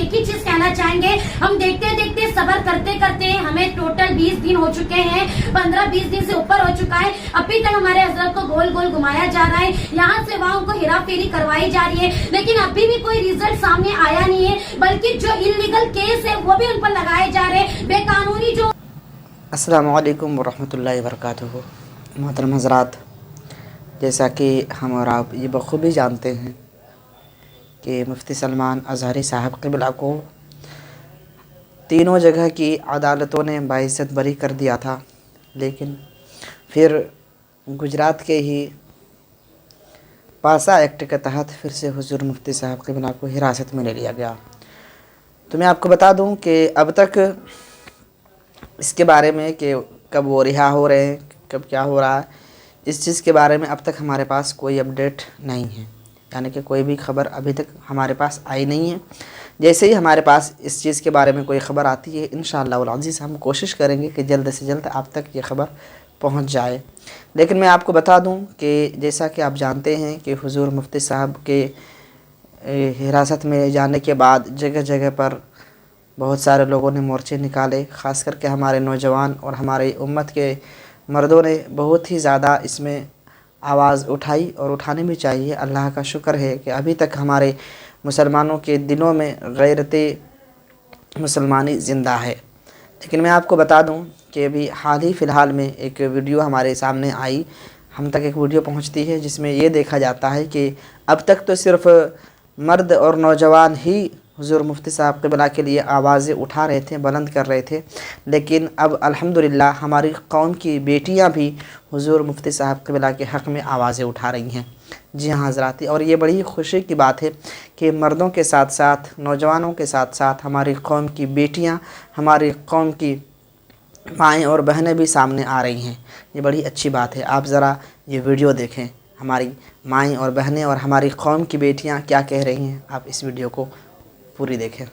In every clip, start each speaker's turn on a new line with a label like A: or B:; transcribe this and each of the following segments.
A: ایک ہی چیز کہنا چاہیں گے، ہم دیکھتے دیکھتے صبر کرتے کرتے ہمیں ٹوٹل 20 دن ہو چکے ہیں، 15-20 دن سے اوپر ہو چکا ہے، ابھی تک ہمارے حضرت کو گول گول گھمایا جا رہا ہے، یہاں سے وہاں ان کو ہیرا پھیری کروائی جا رہی ہے، لیکن ابھی بھی کوئی ریزلٹ سامنے آیا نہیں ہے، بلکہ جو انلیگل کیس ہے وہ بھی ان پر لگائے جا رہے ہیں، بے قانونی جو۔
B: السلام علیکم ورحمۃ اللہ وبرکاتہ۔ محترم حضرات، جیسا کہ ہم اور آپ یہ بخوبی جانتے ہیں کہ مفتی سلمان اظہری صاحب قبلہ کو تینوں جگہ کی عدالتوں نے باعزت بری کر دیا تھا، لیکن پھر گجرات کے ہی پاسا ایکٹ کے تحت پھر سے حضور مفتی صاحب قبلہ کو حراست میں لے لیا گیا۔ تو میں آپ کو بتا دوں کہ اب تک اس کے بارے میں کہ کب وہ رہا ہو رہے ہیں، کب کیا ہو رہا ہے، اس چیز کے بارے میں اب تک ہمارے پاس کوئی اپڈیٹ نہیں ہے، یعنی کہ کوئی بھی خبر ابھی تک ہمارے پاس آئی نہیں ہے۔ جیسے ہی ہمارے پاس اس چیز کے بارے میں کوئی خبر آتی ہے، انشاءاللہ العزیز ہم کوشش کریں گے کہ جلد سے جلد آپ تک یہ خبر پہنچ جائے۔ لیکن میں آپ کو بتا دوں کہ جیسا کہ آپ جانتے ہیں کہ حضور مفتی صاحب کے حراست میں جانے کے بعد جگہ جگہ پر بہت سارے لوگوں نے مورچے نکالے، خاص کر کے ہمارے نوجوان اور ہماری امت کے مردوں نے بہت ہی زیادہ اس میں آواز اٹھائی، اور اٹھانی بھی چاہیے۔ اللہ کا شکر ہے کہ ابھی تک ہمارے مسلمانوں کے دلوں میں غیرت مسلمانی زندہ ہے۔ لیکن میں آپ کو بتا دوں کہ ابھی حال ہی فی الحال میں ایک ویڈیو ہمارے سامنے آئی، ہم تک ایک ویڈیو پہنچتی ہے جس میں یہ دیکھا جاتا ہے کہ اب تک تو صرف مرد اور نوجوان ہی حضور مفتی صاحب قبلہ کے لیے آوازیں اٹھا رہے تھے، بلند کر رہے تھے، لیکن اب الحمدللہ ہماری قوم کی بیٹیاں بھی حضور مفتی صاحب قبلہ کے حق میں آوازیں اٹھا رہی ہیں۔ جی ہاں حضرات، اور یہ بڑی خوشی کی بات ہے کہ مردوں کے ساتھ ساتھ نوجوانوں کے ساتھ ساتھ ہماری قوم کی بیٹیاں، ہماری قوم کی مائیں اور بہنیں بھی سامنے آ رہی ہیں۔ یہ بڑی اچھی بات ہے۔ آپ ذرا یہ ویڈیو دیکھیں، ہماری مائیں اور بہنیں اور ہماری قوم کی بیٹیاں کیا کہہ رہی ہیں۔ آپ اس ویڈیو کو پوری دیکھیں۔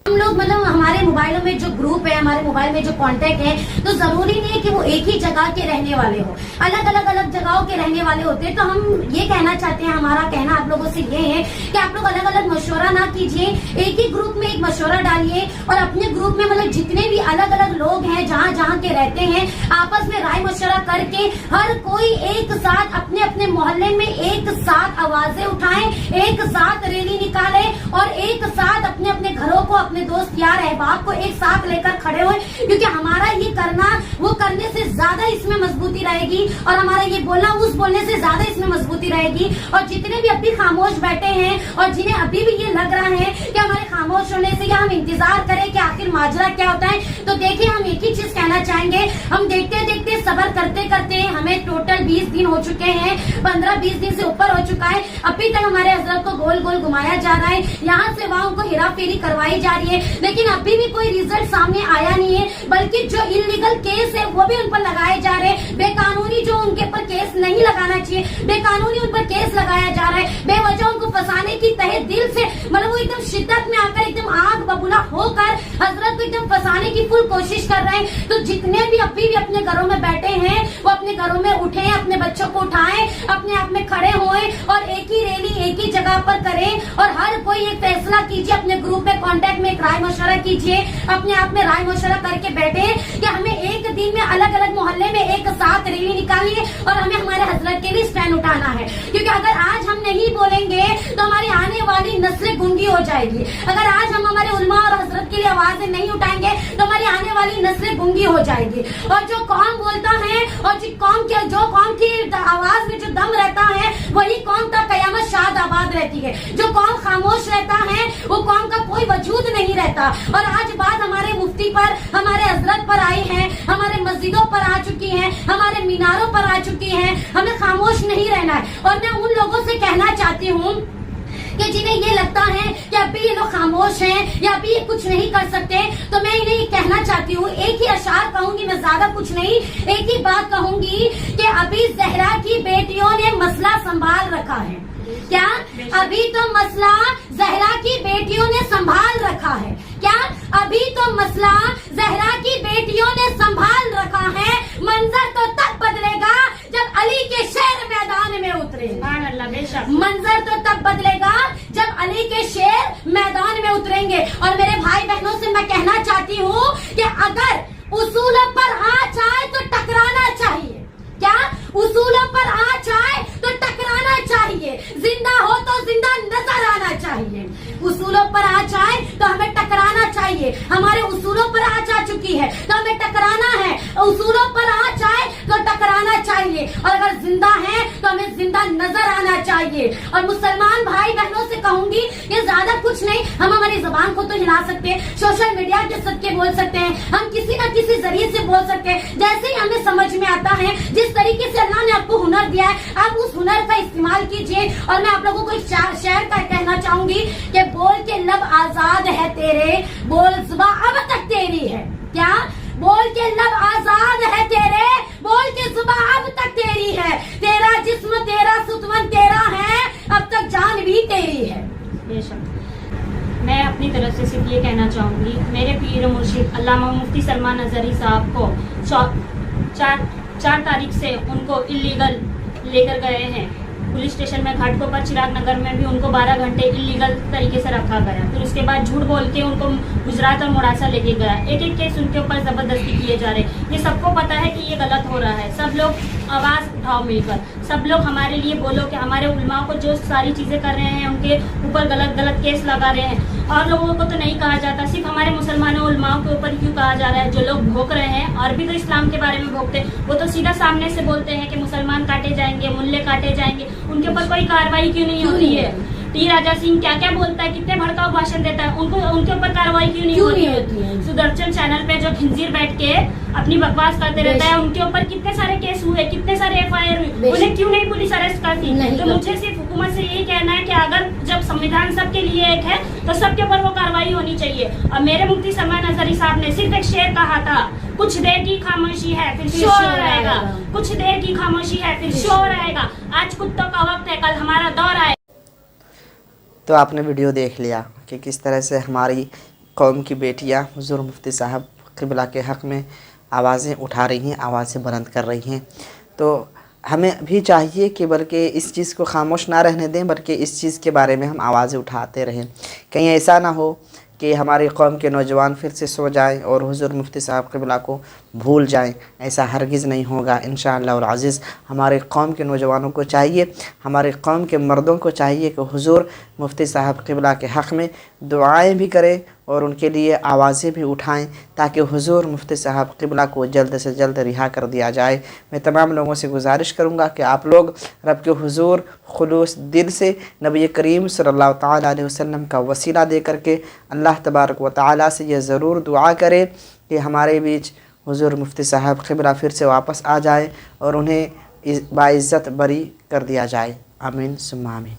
A: ہم لوگ ہمارے موبائلوں میں جو گروپ ہے، ہمارے موبائل میں جو کانٹیکٹ ہے، تو ضروری نہیں ہے کہ وہ ایک ہی جگہ کے رہنے والے ہوں، الگ الگ جگہوں کے رہنے والے ہوتے ہیں۔ تو ہم یہ کہنا چاہتے ہیں، ہمارا کہنا آپ لوگوں سے یہ ہے کہ آپ لوگ الگ الگ مشورہ نہ کیجیے، ایک ہی گروپ میں ایک مشورہ ڈالیے، اور اپنے گروپ میں جتنے بھی الگ الگ لوگ ہیں جہاں جہاں کے رہتے ہیں، آپس میں رائے مشورہ کر کے ہر کوئی ایک ساتھ اپنے اپنے محلے میں ایک ساتھ آوازیں اٹھائیں، ایک ساتھ ریلی نکالیں، اور ایک ساتھ اپنے اپنے گھروں کو، اپنے دوست یار احباب کو ایک ساتھ لے کر کھڑے ہوئے، کیونکہ ہمارا یہ کرنا وہ کرنے سے زیادہ اس میں مضبوطی رہے گی، اور ہمارا یہ بولنا اس بولنے سے زیادہ اس میں مضبوطی رہے گی۔ اور جتنے بھی ابھی خاموش بیٹھے ہیں اور جنہیں ابھی بھی یہ لگ رہا ہے کہ ہمارے خاموش ہونے سے یا ہم انتظار کریں کہ آخر ماجرا کیا ہوتا ہے، تو دیکھیں ہم ایک ہی چیز کہنا چاہیں گے، ہم دیکھتے دیکھتے صبر کرتے کرتے ہمیں ٹوٹل 20 دن ہو چکے ہیں، 15-20 دن سے اوپر ہو چکا ہے، ابھی تک ہمارے حضرت کو گول گول گھمایا جا رہا ہے، یہاں سے وہاں ان کو ہیرا پھیری کروائی جا رہی ہے، لیکن ابھی بھی کوئی ریزلٹ سامنے آیا نہیں ہے، بلکہ جو انلیگل کیس ہے وہ بھی ان پر لگائے جا رہے ہیں، بے قانونی جو ان کے پر کیس نہیں لگانا چاہیے، بے قانونی ان پر کیس لگایا جا رہا ہے، بے وجہ ان کو پھنسانے کی تہہ دل سے وہ ایک دم شدت میں آ کر ایک دم آگ ببولا ہو کر حضرت کو ایک دم پھنسانے کی فل کوشش کر رہے ہیں۔ تو جتنے بھی ابھی بھی اپنے گھروں میں بیٹھے ہیں وہ اپنے گھروں میں اٹھیں، اپنے بچوں کو اٹھائیں، اپنے آپ میں کھڑے ہوئیں، اور ایک ہی ریلی ایک ہی جگہ پر کریں، اور ہر کوئی ایک فیصلہ کیجیے، اپنے گروپ میں کانٹیکٹ میں ایک رائے مشورہ کیجیے، اپنے آپ میں رائے مشورہ کر کے بیٹھے کہ ہمیں ایک دن میں الگ الگ محلے میں ایک ساتھ ریلی نکالنی ہے، اور ہمیں ہمارے حضرت کے لیے اسٹینڈ اٹھانا ہے، کیونکہ اگر آج ہم نہیں بولیں گے تو ہماری آنے والی نسلیں گنگی ہو جائے گی، اگر آج ہم ہمارے علماء اور حضرت کے لیے آوازیں نہیں اٹھائیں گے تو ہماری آنے والی نسلیں گنگی ہو جائے گی، اور جو قوم بولتا ہے اور جو قوم کی آواز میں جو دم رہتا ہے وہی قوم تا قیامت شاد آباد رہتی ہے، جو قوم خاموش رہتا ہے وہ قوم کا کوئی وجود نہیں رہتا۔ اور آج بات ہمارے مفتی پر، ہمارے حضرت پر آئی ہے، ہمارے مسجدوں پر آ چکی ہیں، ہمارے میناروں پر آ چکی ہیں، ہمیں خاموش نہیں رہنا ہے۔ اور میں ان لوگوں سے کہنا چاہتی ہوں کہ جنہیں یہ لگتا ہے کہ ابھی یہ لوگ خاموش ہیں یا ابھی یہ کچھ نہیں کر سکتے، تو میں انہیں یہ کہنا چاہتی ہوں، ایک ہی اشعار کہوں گی، میں زیادہ کچھ نہیں، ایک ہی بات کہوں گی کہ ابھی زہرا کی بیٹیوں نے مسئلہ سنبھال رکھا ہے۔ کیا ابھی تو مسئلہ زہرا کی بیٹیوں نے سنبھال رکھا ہے؟ کیا ابھی تو مسئلہ زہرا کی بیٹیوں نے سنبھال رکھا ہے؟ منظر تو تب بدلے گا جب علی کے شہر میدان میں اترے، منظر تو تب بدلے گا جب علی کے شیر میدان میں اتریں گے. اور میرے بھائی بہنوں سے میں کہنا چاہتی ہوں کہ اگر اصولوں پر آنچ آئے تو ٹکرانا چاہیے. کیا اصولوں پر آنچ آئے تو ٹکرانا چاہیے. زندہ ہو تو زندہ نظر آنا چاہیے. اصولوں پر آنچ آئے تو ہمیں ٹکرانا چاہیے. ہمارے اصولوں پر آنچ آ چکی ہے تو ہمیں ٹکرانا ہے. اصولوں پر آنچ آئے تو ٹکرانا چاہیے. اور اگر زندہ ہیں تو ہمیں زندہ نظر آنا چاہیے. اور مسلمان بھائی بہنوں سے کہوں گی کہ زیادہ کچھ نہیں, ہم ہماری زبان کو تو ہلا سکتے ہیں, سوشل میڈیا کے صدقے بول سکتے ہیں, ہم کسی نہ کسی ذریعے سے بول سکتے ہیں جیسے ہی ہمیں سمجھ میں آتا ہے. جس طریقے سے اللہ نے آپ کو ہنر دیا ہے آپ اس ہنر کا استعمال کیجیے. اور میں آپ لوگوں کو ایک شعر کا کہنا چاہوں گی کہ بول کے لب آزاد ہے تیرے, بول زباں اب تک تیری ہے. کیا بول کے لب آزاد ہے تیرے, بول کے زباں اب تک تیری ہے. تیرا جسم تیرا ستون تیرا ہے, اب تک جان بھی تیری ہے.
C: بے شک. میں اپنی طرف سے صرف یہ کہنا چاہوں گی, میرے پیر مرشد علامہ مفتی سلمان اظہری صاحب کو 4 تاریخ سے ان کو اللیگل لے کر گئے ہیں پولیس اسٹیشن میں گھاٹ کوپر چراغ نگر میں بھی ان کو 12 گھنٹے اللیگل طریقے سے رکھا گیا. پھر اس کے بعد جھوٹ بول کے ان کو گجرات اور موڑاسا لے کے گیا. ایک کیس ان کے اوپر زبردستی کیے جا رہے. یہ سب کو پتا ہے کہ یہ غلط ہو رہا ہے. سب لوگ آواز اٹھاؤ مل کر, سب لوگ ہمارے لیے بولو کہ ہمارے علماء کو جو ساری چیزیں کر رہے ہیں ان کے اوپر غلط کیس لگا رہے ہیں. اور لوگوں کو تو نہیں کہا جاتا, صرف ہمارے مسلمانوں علماء کے اوپر کیوں کہا جا رہا ہے. جو لوگ بھوک رہے ہیں اور بھی تو اسلام کے بارے میں بھوکتے, وہ تو سیدھا سامنے سے بولتے ہیں کہ مسلمان کاٹے جائیں گے, ملے کاٹے جائیں گے. ان کے اوپر کوئی کاروائی کیوں نہیں ہوتی ہے؟ ٹی راجا سنگھ کیا کیا بولتا ہے, کتنے بھڑکاؤ بھاشن دیتا ہے, ان کے اوپر کاروائی کیوں نہیں ہوتی ہے؟ سدرشن چینل پہ جو خنزیر بیٹھ کے اپنی بکواس کرتے رہتا ہے, ان کے اوپر کتنے سارے کیس ہوئے, کتنے سارے FIR ہوئے, انہیں کیوں نہیں پولیس ارسٹ کرتی؟ تو مجھے صرف حکومت سے یہی کہنا ہے کہ اگر جب سمویدھان سب کے لیے ایک ہے تو سب کے اوپر وہ کاروائی ہونی چاہیے. اور میرے مفتی سلمان اظہری صاحب نے صرف ایک شعر کہا تھا, کچھ دیر کی خاموشی ہے پھر شور آئے گا, کچھ دیر کی خاموشی ہے پھر شور آئے گا. آج کتوں کا وقت ہے, کل ہمارا دور آئے.
B: تو آپ نے ویڈیو دیکھ لیا کہ کس طرح سے ہماری قوم کی بیٹیاں حضور مفتی صاحب قبلہ کے حق میں آوازیں اٹھا رہی ہیں, آوازیں بلند کر رہی ہیں. تو ہمیں بھی چاہیے کہ بلکہ اس چیز کو خاموش نہ رہنے دیں, بلکہ اس چیز کے بارے میں ہم آوازیں اٹھاتے رہیں. کہیں ایسا نہ ہو کہ ہماری قوم کے نوجوان پھر سے سو جائیں اور حضور مفتی صاحب قبلہ کو بھول جائیں. ایسا ہرگز نہیں ہوگا انشاءاللہ العزیز. ہمارے قوم کے نوجوانوں کو چاہیے, ہمارے قوم کے مردوں کو چاہیے کہ حضور مفتی صاحب قبلہ کے حق میں دعائیں بھی کریں اور ان کے لیے آوازیں بھی اٹھائیں تاکہ حضور مفتی صاحب قبلہ کو جلد سے جلد رہا کر دیا جائے. میں تمام لوگوں سے گزارش کروں گا کہ آپ لوگ رب کے حضور خلوص دل سے نبی کریم صلی اللہ تعالیٰ علیہ وسلم کا وسیلہ دے کر کے اللہ تبارک و تعالیٰ سے یہ ضرور دعا کریں کہ ہمارے بیچ حضور مفتی صاحب قبلہ پھر سے واپس آ جائے اور انہیں باعزت بری کر دیا جائے. آمین ثم آمین.